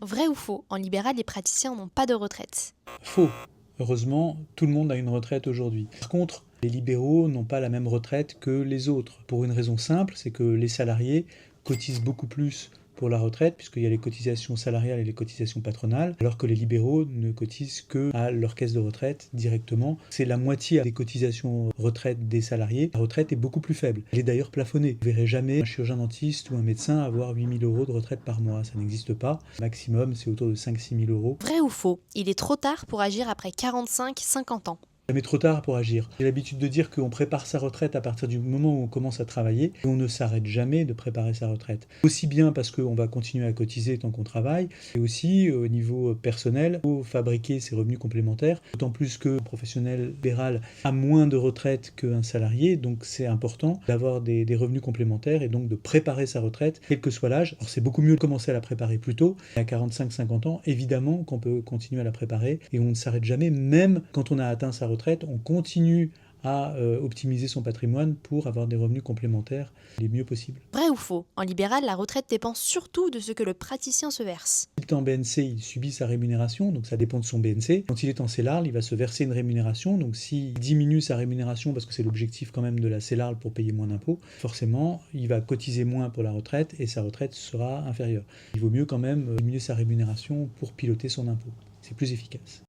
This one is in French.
Vrai ou faux? En libéral, les praticiens n'ont pas de retraite. Faux. Heureusement, tout le monde a une retraite aujourd'hui. Par contre, les libéraux n'ont pas la même retraite que les autres. Pour une raison simple, c'est que les salariés cotisent beaucoup plus pour la retraite, puisqu'il y a les cotisations salariales et les cotisations patronales, alors que les libéraux ne cotisent que à leur caisse de retraite directement. C'est la moitié des cotisations retraite des salariés. La retraite est beaucoup plus faible. Elle est d'ailleurs plafonnée. Vous ne verrez jamais un chirurgien dentiste ou un médecin avoir 8 000 euros de retraite par mois. Ça n'existe pas. Le maximum, c'est autour de 5 000 à 6 000 euros. Vrai ou faux? Il est trop tard pour agir après 45-50 ans. Jamais trop tard pour agir. J'ai l'habitude de dire qu'on prépare sa retraite à partir du moment où on commence à travailler et on ne s'arrête jamais de préparer sa retraite. Aussi bien parce qu'on va continuer à cotiser tant qu'on travaille, et aussi au niveau personnel, il faut fabriquer ses revenus complémentaires, d'autant plus que un professionnel libéral a moins de retraite qu'un salarié, donc c'est important d'avoir des revenus complémentaires et donc de préparer sa retraite, quel que soit l'âge. Alors c'est beaucoup mieux de commencer à la préparer plus tôt, à 45-50 ans, évidemment qu'on peut continuer à la préparer et on ne s'arrête jamais, même quand on a atteint sa retraite, on continue à optimiser son patrimoine pour avoir des revenus complémentaires les mieux possibles. Vrai ou faux? En libéral, la retraite dépend surtout de ce que le praticien se verse. S'il est en BNC, il subit sa rémunération, donc ça dépend de son BNC. Quand il est en CELARL, il va se verser une rémunération, donc s'il diminue sa rémunération, parce que c'est l'objectif quand même de la CELARL pour payer moins d'impôts, forcément, il va cotiser moins pour la retraite et sa retraite sera inférieure. Il vaut mieux quand même diminuer sa rémunération pour piloter son impôt. C'est plus efficace.